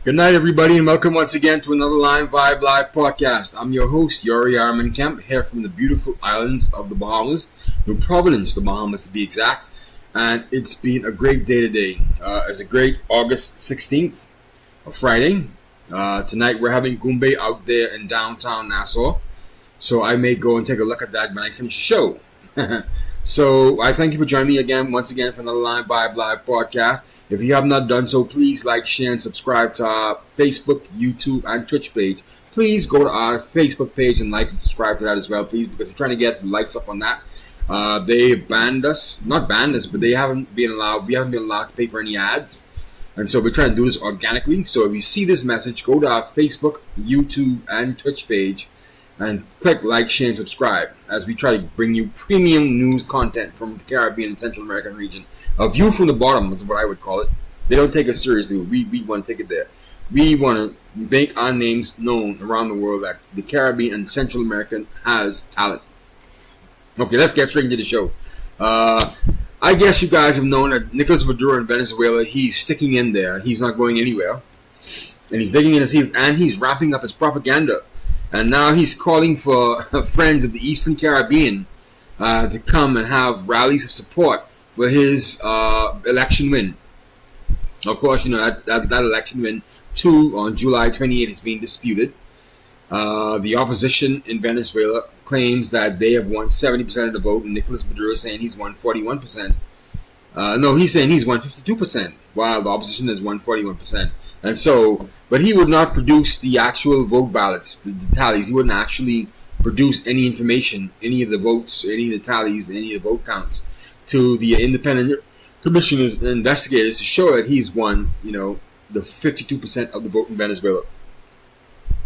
Good night, everybody, and welcome once again to another Line Vibe Live podcast. I'm your host, Yuri Arman Kemp, here from the beautiful islands of the Bahamas, New Providence, the Bahamas to be exact. And it's been a great day today. It's a great August 16th, a Friday. Tonight we're having Goombay out there in downtown Nassau. So I may go and take a look at that when I finish the show. So I thank you for joining me again, once again, for another Line Vibe Live podcast. If you have not done so, please like, share, and subscribe to our Facebook, YouTube, and Twitch page. Please go to our Facebook page and like and subscribe to that as well, please, because we're trying to get lights up on that. They banned us, not banned us, but they haven't been allowed. We haven't been allowed to pay for any ads, and so we're trying to do this organically. So if you see this message, go to our Facebook, YouTube, and Twitch page, and click like, share, and subscribe as we try to bring you premium news content from the Caribbean and Central American region. A view from the bottom is what I would call it. They don't take us seriously. We want to take it there. We want to make our names known around the world that the Caribbean and Central America has talent. Okay, let's get straight into the show. I guess you guys have known that Nicolas Maduro in Venezuela, he's sticking in there. He's not going anywhere. And he's digging in his heels, and he's wrapping up his propaganda. And now he's calling for friends of the Eastern Caribbean to come and have rallies of support for his election win. Of course, you know, that election win, too, on July 28th is being disputed. The opposition in Venezuela claims that they have won 70% of the vote, and Nicolas Maduro is saying he's won 41%. No, he's saying he's won 52%, while the opposition has won 41%. And so, but he would not produce the actual vote ballots, the tallies. He wouldn't actually produce any information, any of the votes, any of the tallies, any of the vote counts to the independent commissioners and investigators to show that he's won, you know, the 52% of the vote in Venezuela.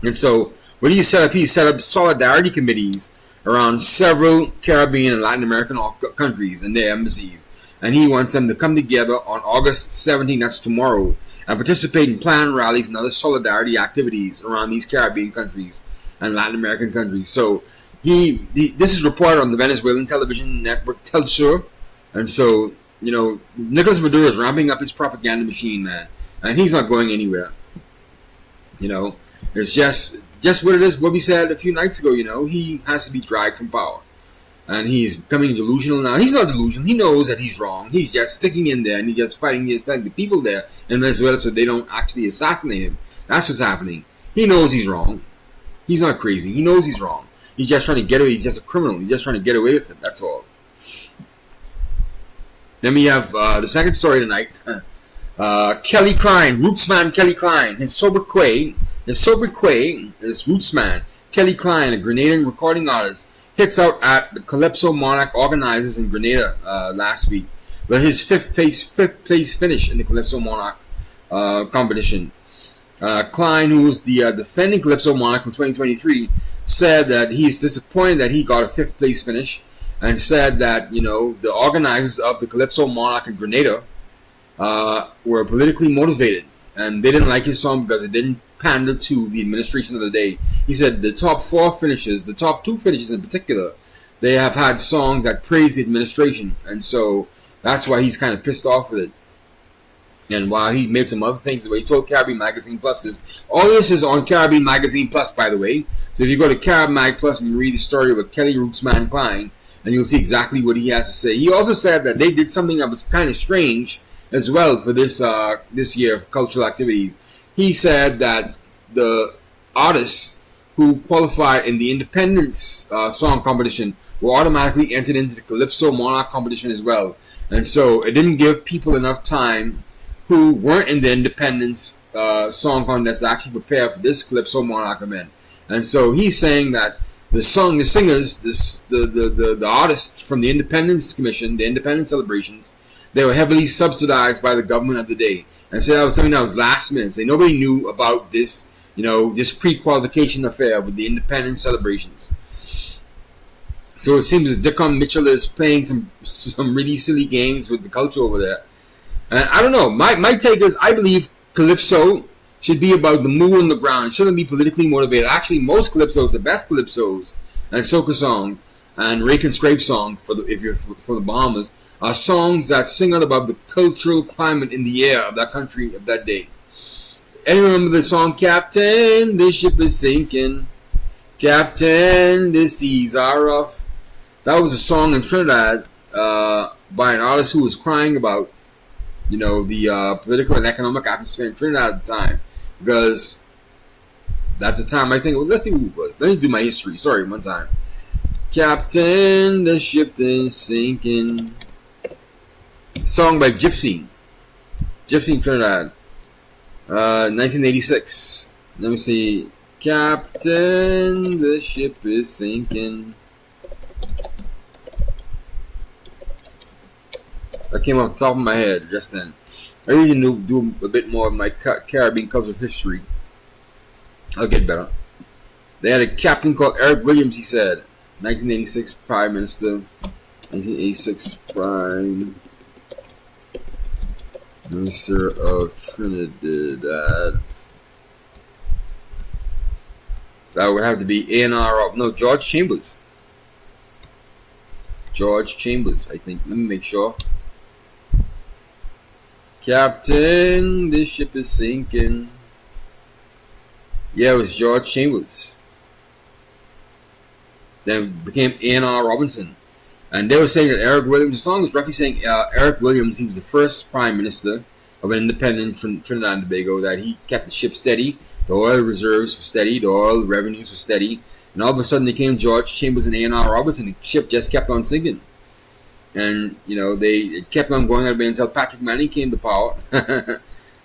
And so, what he set up solidarity committees around several Caribbean and Latin American countries and their embassies. And he wants them to come together on August 17th, that's tomorrow, and participate in planned rallies and other solidarity activities around these Caribbean countries and Latin American countries. So, this is reported on the Venezuelan television network Telesur. And so, you know, Nicolas Maduro is ramping up his propaganda machine, man. And he's not going anywhere. You know, it's just what it is, what we said a few nights ago, you know. He has to be dragged from power. And he's becoming delusional now. He's not delusional. He knows that he's wrong. He's just sticking in there, and he's just fighting the people there in Venezuela so they don't actually assassinate him. That's what's happening. He knows he's wrong. He's not crazy. He knows he's wrong. He's just trying to get away. He's just a criminal. He's just trying to get away with it. That's all. Then we have the second story tonight. Kelly Klein, Rootsman Kelly Klein, his sobriquet is Rootsman Kelly Klein, a Grenadian recording artist, hits out at the Calypso Monarch organizers in Grenada last week, but his fifth place finish in the Calypso Monarch competition. Klein, who was the defending Calypso Monarch from 2023, said that he's disappointed that he got a fifth place finish, and said that, you know, the organizers of the Calypso Monarch in Grenada were politically motivated, and they didn't like his song because it didn't pander to the administration of the day. He said the top the top two finishes in particular, they have had songs that praise the administration, and so that's why he's kind of pissed off with it. And while he made some other things, he told Caribbean Magazine Plus all this is on Caribbean Magazine Plus, by the way. So if you go to Caribbean Mag Plus and you read the story of Kelly Rootsman Klein, and you'll see exactly what he has to say. He also said that they did something that was kind of strange as well for this year of cultural activities. He said that the artists who qualified in the Independence song competition were automatically entered into the Calypso Monarch competition as well. And so it didn't give people enough time who weren't in the Independence song contest to actually prepare for this Calypso Monarch event. And so he's saying that the singers, the artists from the Independence Commission, the Independence celebrations, they were heavily subsidized by the government of the day. And so that was something that was last minute. So nobody knew about this, you know, this pre-qualification affair with the Independence celebrations. So it seems as Dickon Mitchell is playing some really silly games with the culture over there. And I don't know. My take is I believe Calypso should be about the moon on the ground. It shouldn't be politically motivated. Actually, most Calypsos, the best Calypsos, and Soca Song, and Rake and Scrape Song, if you're from the Bahamas, are songs that sing out about the cultural climate in the air of that country of that day. Anyone remember the song, Captain, the ship is sinking, Captain, the seas are rough? That was a song in Trinidad by an artist who was crying about, you know, the political and economic atmosphere in Trinidad at the time. Because at the time, I think, well, let's see who it was. Let me do my history. Sorry, one time. Captain, the ship is sinking. Song by Gypsy in Trinidad. 1986. Let me see. Captain, the ship is sinking. That came off the top of my head just then. I need to do a bit more of my Caribbean cultural history. I'll get better. They had a captain called Eric Williams, he said. 1986 Prime Minister. 1986 Prime Minister of Trinidad. That would have to be A&R. No, George Chambers. George Chambers, I think. Let me make sure. Captain, this ship is sinking. Yeah, it was George Chambers. Then it became A&R Robinson. And they were saying that Eric Williams, the song was roughly saying Eric Williams, he was the first prime minister of an independent Trinidad and Tobago, that he kept the ship steady, the oil reserves were steady, the oil revenues were steady, and all of a sudden they came George Chambers and A&R Robinson, the ship just kept on sinking. And, you know, it kept on going that way until Patrick Manning came to power.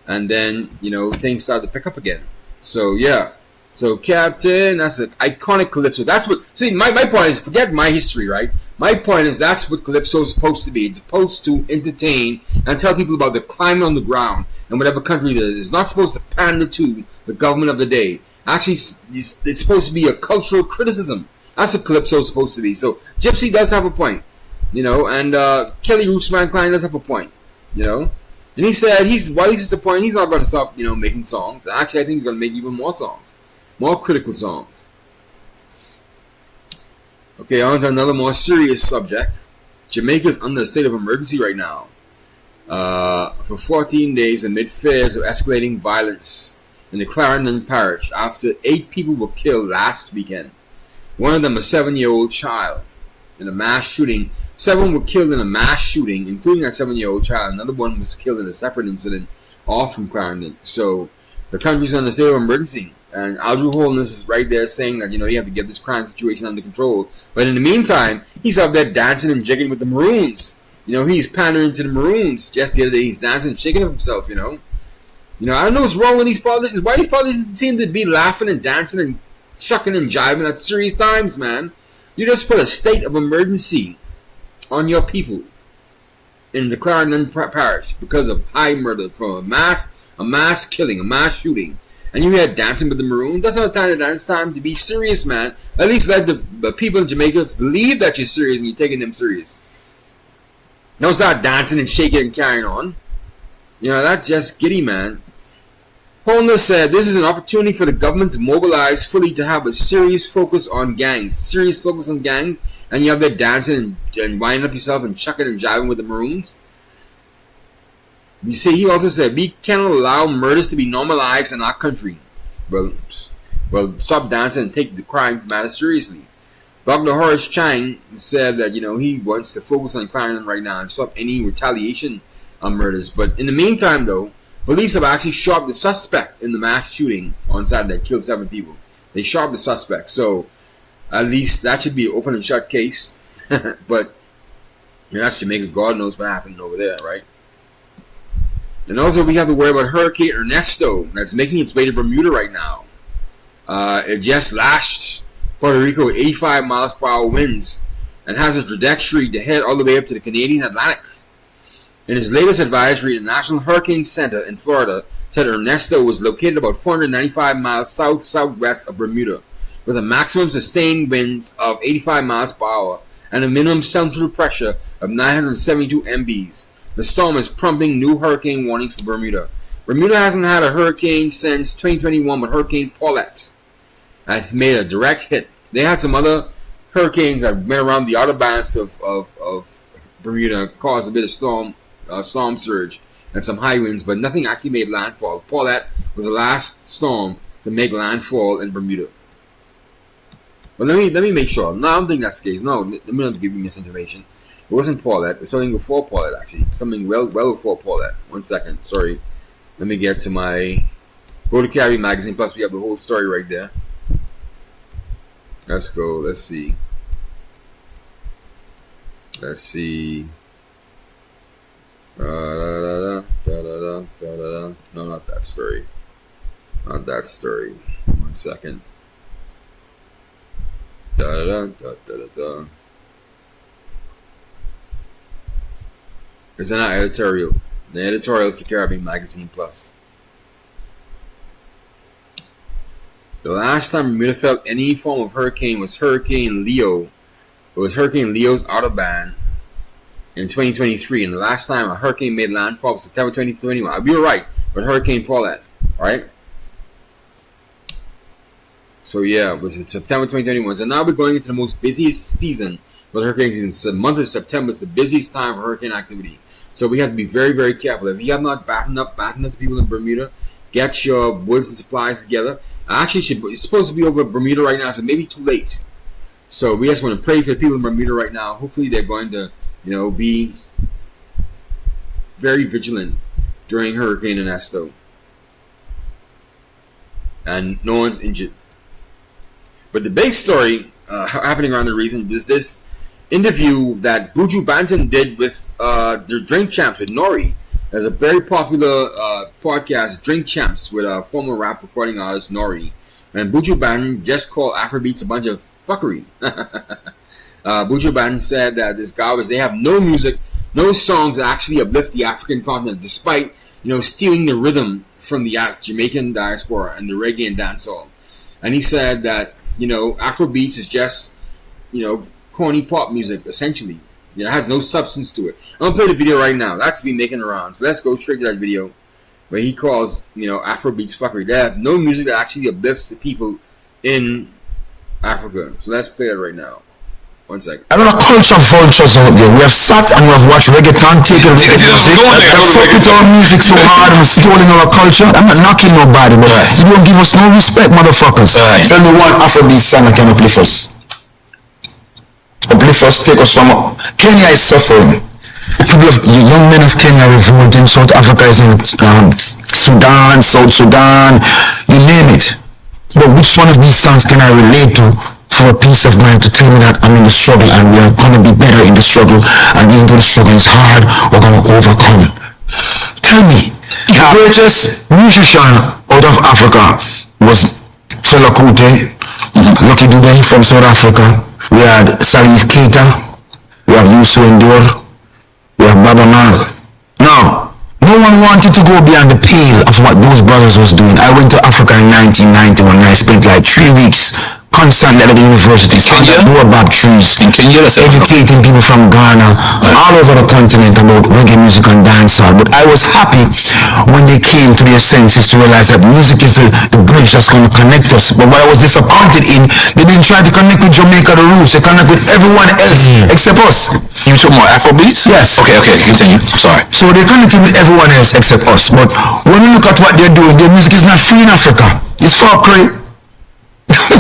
And then, you know, things started to pick up again. So, yeah. So, Captain, that's an iconic Calypso. That's what, see, my point is, forget my history, right? My point is, that's what Calypso is supposed to be. It's supposed to entertain and tell people about the climate on the ground and whatever country it is. It's not supposed to pander to the government of the day. Actually, it's supposed to be a cultural criticism. That's what Calypso is supposed to be. So, Gypsy does have a point. You know, and Kelly Roosman Klein does have a point, you know. And he said while he's disappointed, he's not going to stop, you know, making songs. Actually, I think he's going to make even more songs, more critical songs. Okay, on to another more serious subject. Jamaica's under a state of emergency right now for 14 days amid fears of escalating violence in the Clarendon parish after 8 people were killed last weekend. One of them a 7-year-old child in a mass shooting. 7 were killed in a mass shooting, including that 7-year-old child. Another one was killed in a separate incident off from Clarendon. So the country's under a state of emergency. And Andrew Holness is right there saying that, you know, you have to get this crime situation under control. But in the meantime, he's out there dancing and jigging with the Maroons. You know, he's pandering to the Maroons. Just the other day, he's dancing and shaking himself, you know. You know, I don't know what's wrong with these politicians. Why these politicians seem to be laughing and dancing and shucking and jiving at serious times, man? You just put a state of emergency on your people in the Clarendon parish because of high murder from a mass killing, a mass shooting, and you here dancing with the Maroons. That's not the time to dance. Time to be serious, man. At least let the people in Jamaica believe that you're serious and you're taking them serious. Don't start dancing and shaking and carrying on. You know, that's just giddy, man. Holness said this is an opportunity for the government to mobilize fully to have a serious focus on gangs. And you have there dancing and winding up yourself and chucking and jiving with the Maroons. You see, he also said, we cannot allow murders to be normalized in our country. Well, stop dancing and take the crime matter seriously. Dr. Horace Chang said that, you know, he wants to focus on Clarendon right now and stop any retaliation on murders. But in the meantime, though, police have actually shot the suspect in the mass shooting on Saturday that killed 7 people. They shot the suspect, so at least that should be an open and shut case. But you know, that's Jamaica. God knows what happened over there, right? And also we have to worry about Hurricane Ernesto that's making its way to Bermuda right now. It just lashed Puerto Rico with 85 miles per hour winds and has a trajectory to head all the way up to the Canadian Atlantic. In its latest advisory, the National Hurricane Center in Florida said Ernesto was located about 495 miles south-southwest of Bermuda, with a maximum sustained winds of 85 miles per hour and a minimum central pressure of 972 MBs. The storm is prompting new hurricane warnings for Bermuda. Bermuda hasn't had a hurricane since 2021, but Hurricane Paulette had made a direct hit. They had some other hurricanes that went around the outer banks of Bermuda, caused a bit of storm surge and some high winds, but nothing actually made landfall. Paulette was the last storm to make landfall in Bermuda. But let me make sure. No, I don't think that's the case. No, let me not give you misinformation. It wasn't Paulette. It was something before Paulette, actually. Something well before Paulette. 1 second. Sorry. Let me get to my Go to Caribbean magazine. Plus, we have the whole story right there. Let's go. Let's see. No, not that story. Not that story. 1 second. It's an editorial. The editorial for Caribbean Magazine Plus. The last time Bermuda felt any form of hurricane was Hurricane Leo. It was Hurricane Leo's outer band in 2023, and the last time a hurricane made landfall was September 2021. I'll be right, but Hurricane Paulette, right? So yeah, it was September 2021. So now we're going into the most busiest season for the hurricane season. So the month of September is the busiest time for hurricane activity. So we have to be very, very careful. If you have not battened up the people in Bermuda, get your woods and supplies together. Actually, it's supposed to be over Bermuda right now, so maybe too late. So we just want to pray for the people in Bermuda right now. Hopefully they're going to, be very vigilant during Hurricane Ernesto. And no one's injured. But the big story happening around the region is this interview that Buju Banton did with the Drink Champs with Nori. There's a very popular podcast, Drink Champs, with a former rap recording artist, Nori. And Buju Banton just called Afrobeats a bunch of fuckery. Buju Banton said that this garbage, they have no music, no songs that actually uplift the African continent, despite, stealing the rhythm from the Jamaican diaspora and the reggae and dancehall. And he said that, Afrobeats is just, corny pop music, essentially. It has no substance to it. I'm going to play the video right now. That's been making around. So let's go straight to that video. Where he calls, Afrobeats fuckery. They have no music that actually uplifts the people in Africa. So let's play it right now. 1 second. A lot of culture vultures out there. We have sat and we have watched reggaeton taking music. Fuck with our music so hard and stealing our culture. I'm not knocking nobody, but you don't give us no respect, motherfuckers. Tell me one Afrobeat song that can uplift us. Uplift us, take us from Kenya is suffering. People of the young men of Kenya revolting. South Africa is in Sudan, South Sudan, you name it. But which one of these songs can I relate to for a peace of mind to tell me that I'm in the struggle and we are going to be better in the struggle, and even though the struggle is hard, we're going to overcome? Tell me, the greatest musician out of Africa was Fela Kuti, Lucky Dube from South Africa. We had Salif Keita, we have Youssou N'Dour, we have Baba Mal. Now, no one wanted to go beyond the pale of what those brothers was doing. I went to Africa in 1991 and I spent like 3 weeks constantly at the universities, baobab trees, educating people from Ghana, all over the continent about reggae music and dancehall. But I was happy when they came to their senses to realize that music is the bridge that's going to connect us. But what I was disappointed in, they didn't try to connect with Jamaica, the roots. They connect with everyone else except us. You talking about Afrobeats? Yes. Okay, continue. Sorry. So they connected with everyone else except us. But when you look at what they're doing, their music is not free in Africa. It's fuckery. I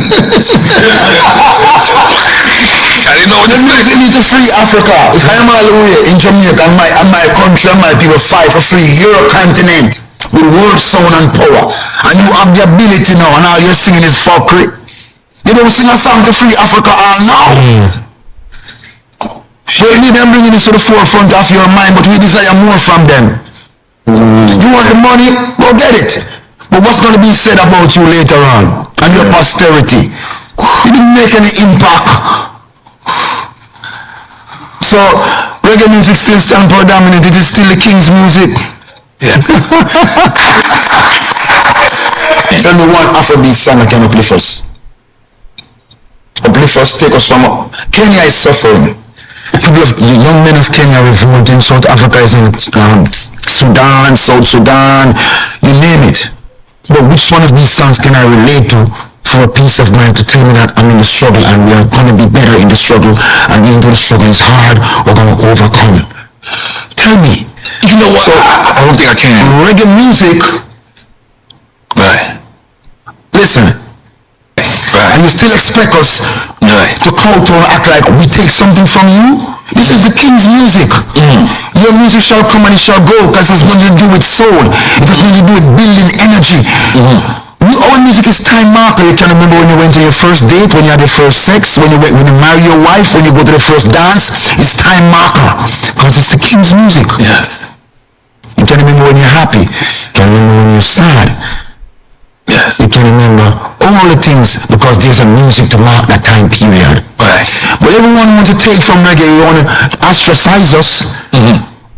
didn't know what this music need to free Africa. If I'm all the way in Jamaica and my country and my people fight for free your continent with world sound and power, and you have the ability now and all you're singing is fuckery, you don't sing a song to free Africa all now. So you need them bringing this to the forefront of your mind, but we desire more from them. You want the money? Go get it. But what's going to be said about you later on and your posterity? It didn't make any impact. So reggae music still stands predominant. It is still the king's music. Yes. Tell me one Afrobeat song that can uplift us. Uplift us, take us from Kenya is suffering. People of the young men of Kenya revolting. South Africa is in Sudan, South Sudan, you name it. But which one of these songs can I relate to for a peace of mind to tell me that I'm in the struggle and we are going to be better in the struggle, and even though the struggle is hard, we're going to overcome? Tell me. You know what? So, I don't think I can. Reggae music. Right. Listen. Right. And you still expect us to kowtow and act like we take something from you? This is the king's music. Your music shall come and it shall go, because it's nothing to do with soul. It has nothing to do with building energy. Our music is time marker. You can remember when you went to your first date, when you had your first sex, when you marry your wife, when you go to the first dance. It's time marker, because it's the king's music. Yes. You can remember when you're happy. You can remember when you're sad. Yes. You can remember all the things because there's a music to mark that time period. Right. But everyone wants to take from reggae. You want to ostracize us.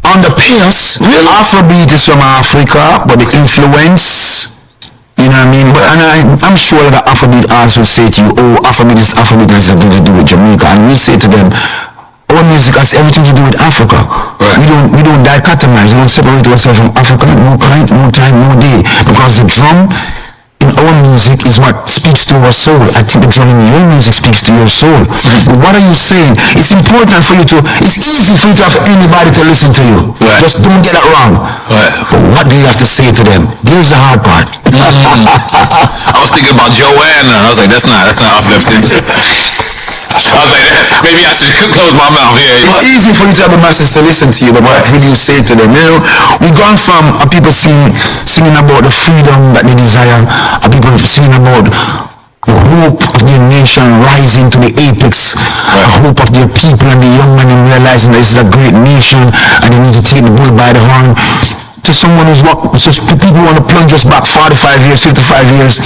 On the pace, Afrobeat is from Africa, but the influence, you know what I mean? But I'm sure that Afrobeat artists will say to you, oh, Afrobeat has nothing to do with Jamaica. And we say to them, our music has everything to do with Africa. Right. We don't dichotomize, we don't separate ourselves from Africa, no time, no day. Because the drum in our music is what speaks to our soul. I think the drum in your music speaks to your soul. But what are you saying? It's important for you it's easy for you to have anybody to listen to you. Right. Just don't get it wrong. Right. But what do you have to say to them? Here's the hard part. I was thinking about Joanna. I was like, that's not uplifting. I was like, maybe I should close my mouth here. It's easy for you to have the masses to listen to you, but what will you say to them? You know, we've gone from people singing about the freedom that they desire, people singing about the hope of their nation rising to the apex, the hope of their people and the young men in realizing that this is a great nation and they need to take the bull by the horn, to someone to people who want to plunge us back 45 years, 55 years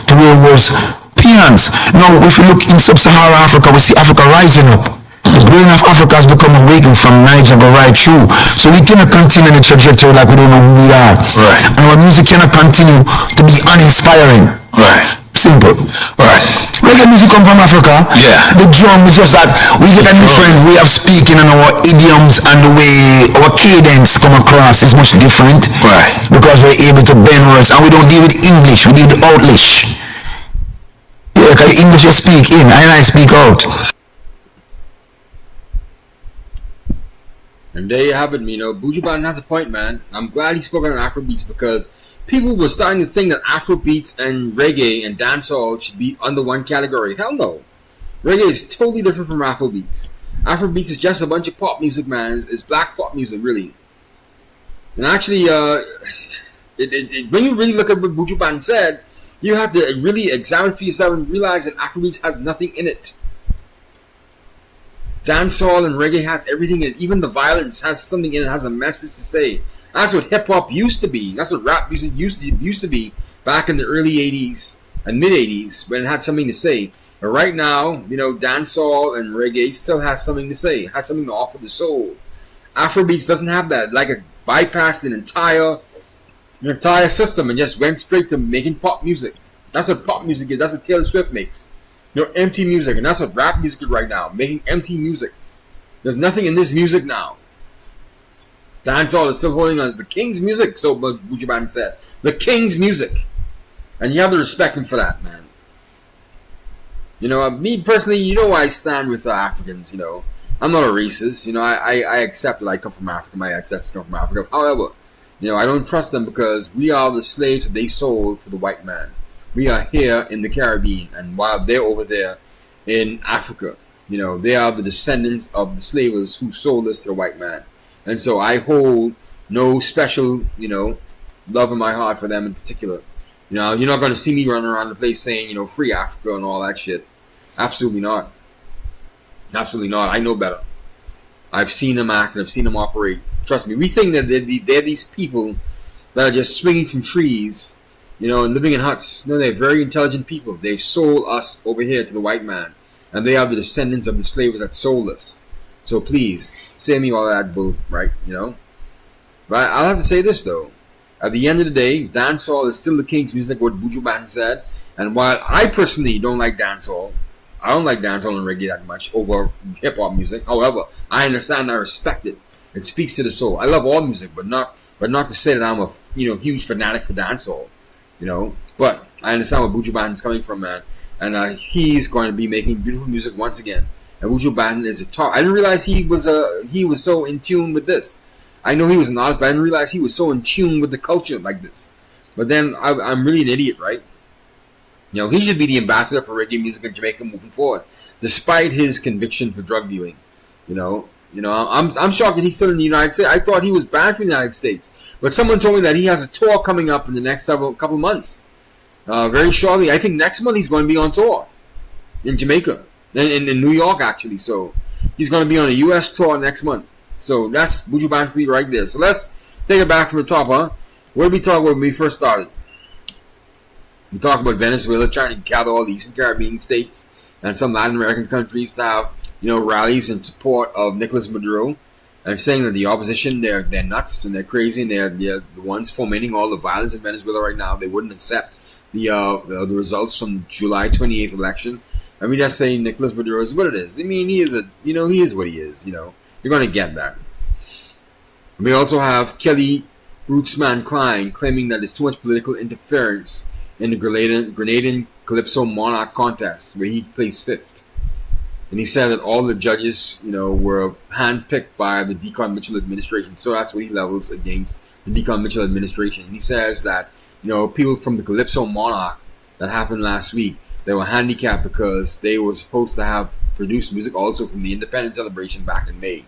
to where it was peons. Now, if you look in sub-Saharan Africa, we see Africa rising up. The brain of Africa has become awakened from Niger go right through. So we cannot continue the trajectory like we don't know who we are. Right. And our music cannot continue to be uninspiring. Right. Simple. Right. Reggae music come from Africa. Yeah. The drum is just that we get a different way of speaking, and our idioms and the way our cadence come across is much different. Right. Because we're able to bend words, and we don't deal with English, we deal with Outlish. Yeah, because English you speak in, and I speak out. And there you have it, Buju Banton has a point, man. I'm glad he spoke on Afrobeats because people were starting to think that Afrobeats and reggae and dancehall should be under one category. Hell no. Reggae is totally different from Afrobeats. Afrobeats is just a bunch of pop music, man. It's black pop music, really. And actually, when you really look at what Buju Banton said, you have to really examine for yourself and realize that Afrobeats has nothing in it. Dancehall and reggae has everything in it. Even the violence has something in it, has a message to say. That's what hip-hop used to be. That's what rap music used to be back in the early 80s and mid-80s when it had something to say. But right now, dancehall and reggae still has something to say. It has something to offer the soul. Afrobeats doesn't have that. Like it bypassed an entire system and just went straight to making pop music. That's what pop music is. That's what Taylor Swift makes. Empty music. And that's what rap music is right now. Making empty music. There's nothing in this music now. Dancehall is still holding on as the king's music, so Buju Banton said. The king's music. And you have to respect him for that, man. Me personally, I stand with Africans, I'm not a racist, I accept that I come from Africa, my ancestors come from Africa. However, I don't trust them because we are the slaves that they sold to the white man. We are here in the Caribbean, and while they're over there in Africa, they are the descendants of the slavers who sold us to the white man. And so I hold no special, love in my heart for them in particular. You're not going to see me running around the place saying, free Africa and all that shit. Absolutely not. Absolutely not. I know better. I've seen them act and I've seen them operate. Trust me. We think that they're these people that are just swinging from trees, and living in huts. No, they're very intelligent people. They sold us over here to the white man. And they are the descendants of the slavers that sold us. So please, save me all that bull, right? But I'll have to say this, though. At the end of the day, dancehall is still the king's music, what Buju Banton said. And while I personally don't like dancehall, I don't like dancehall and reggae that much over hip-hop music. However, I understand and I respect it. It speaks to the soul. I love all music, but not to say that I'm a huge fanatic for dancehall. But I understand where Buju Banton's coming from, man. And he's going to be making beautiful music once again. And Buju Banton is a top. I didn't realize he was so in tune with this. I know he was an artist, but I didn't realize he was so in tune with the culture like this. But then I'm really an idiot, right? He should be the ambassador for reggae music in Jamaica moving forward, despite his conviction for drug dealing. I'm shocked that he's still in the United States. I thought he was banned from the United States, but someone told me that he has a tour coming up in the next couple months. Very shortly, I think next month he's going to be on tour in Jamaica, in New York actually. So he's going to be on a U.S. tour next month. So that's Buju Banton for you right there. So let's take it back from the top, huh? What did we talk about when we first started? We talked about Venezuela trying to gather all the Eastern Caribbean states and some Latin American countries to have, rallies in support of Nicolas Maduro and saying that the opposition, they're nuts and they're crazy and they're the ones fomenting all the violence in Venezuela right now. They wouldn't accept the results from the July 28th election. I mean, just saying Nicolas Maduro is what it is. I mean, he is what he is. You're going to get that. We also have Kelly Rootsman Klein claiming that there's too much political interference in the Grenadian Calypso Monarch contest, where he placed 5th. And he said that all the judges, were handpicked by the Decon Mitchell administration. So that's what he levels against the Decon Mitchell administration. And he says that, people from the Calypso Monarch that happened last week, they were handicapped because they were supposed to have produced music also from the Independence celebration back in May.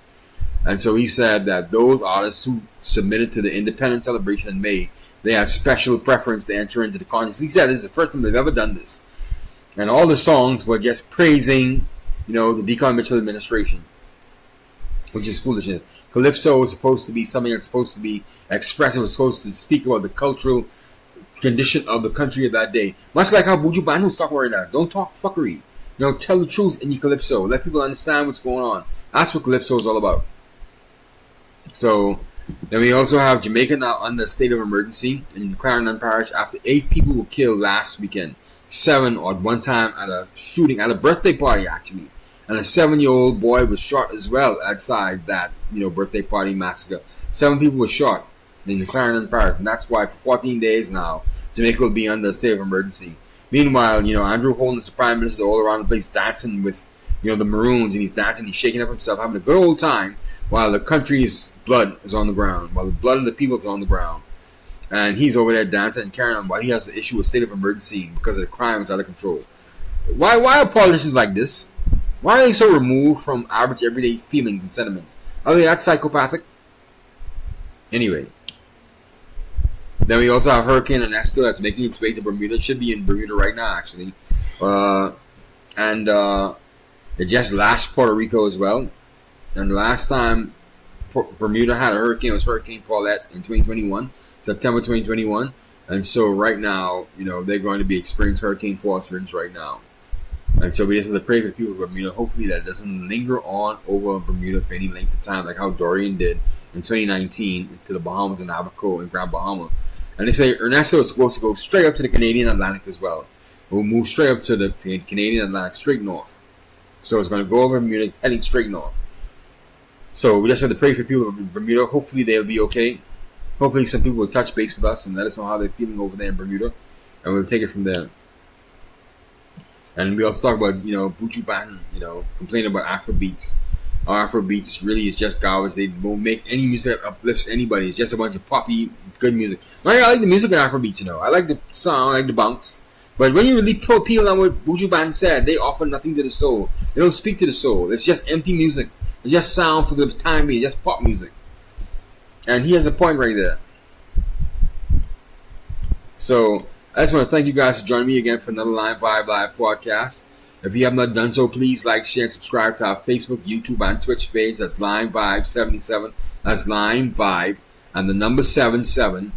And so he said that those artists who submitted to the Independence celebration in May, they had special preference to enter into the contest. He said this is the first time they've ever done this. And all the songs were just praising, the Decon Mitchell administration, which is foolishness. Calypso was supposed to be something that's supposed to be expressive, was supposed to speak about the cultural condition of the country of that day. Much like how Buju Banton was talking right now. Don't talk fuckery. Tell the truth in your Calypso. Let people understand what's going on. That's what Calypso is all about. So, then we also have Jamaica now under a state of emergency in Clarendon Parish after 8 people were killed last weekend. 7 at one time at a shooting, at a birthday party actually. And a 7-year-old boy was shot as well outside that, birthday party massacre. 7 people were shot in the Clarendon Parish, and that's why for 14 days now, Jamaica will be under a state of emergency. Meanwhile, Andrew Holness, the Prime Minister, all around the place dancing with, the Maroons, and he's dancing, he's shaking up himself, having a good old time, while the country's blood is on the ground, while the blood of the people is on the ground. And he's over there dancing and carrying on while he has to issue a state of emergency because of the crime is out of control. Why are politicians like this? Why are they so removed from average everyday feelings and sentiments? Are they that psychopathic? Anyway. Then we also have Hurricane Ernesto that's making its way to Bermuda. It should be in Bermuda right now, actually. It just lashed Puerto Rico as well. And the last time Bermuda had a hurricane was Hurricane Paulette in 2021, September 2021. And so right now, they're going to be experiencing hurricane force winds right now. And so we just have to pray for people of Bermuda. Hopefully that doesn't linger on over Bermuda for any length of time, like how Dorian did in 2019 to the Bahamas and Abaco and Grand Bahama. And they say Ernesto is supposed to go straight up to the Canadian Atlantic as well. It will move straight up to the Canadian Atlantic, straight north. So it's going to go over Bermuda, heading straight north. So we just have to pray for people in Bermuda. Hopefully they'll be okay. Hopefully some people will touch base with us and let us know how they're feeling over there in Bermuda. And we'll take it from there. And we also talk about, Buju Banton, complaining about Afrobeats. Our Afrobeats really is just garbage. They won't make any music that uplifts anybody. It's just a bunch of poppy, good music. I like the music in Afrobeats, I like the song, I like the bounce. But when you really peel on what Buju Banton said, they offer nothing to the soul. They don't speak to the soul. It's just empty music. It's just sound for the time being. Just pop music. And he has a point right there. So, I just want to thank you guys for joining me again for another Line Vibe Live podcast. If you have not done so, please like, share, and subscribe to our Facebook, YouTube, and Twitch page. That's Line Vibe 77. That's Line Vibe and the number 77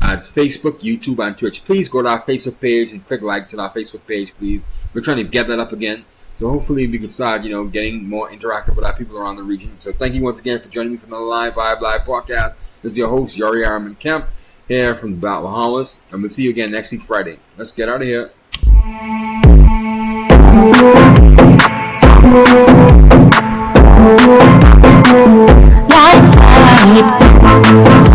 at Facebook, YouTube, and Twitch. Please go to our Facebook page and click like to our Facebook page, please. We're trying to get that up again. So hopefully we can start, getting more interactive with our people around the region. So thank you once again for joining me for another Line Vibe Live podcast. This is your host, Yuri Arman Kemp, here from the Bahamas. And we'll see you again next week, Friday. Let's get out of here. Line Vibe.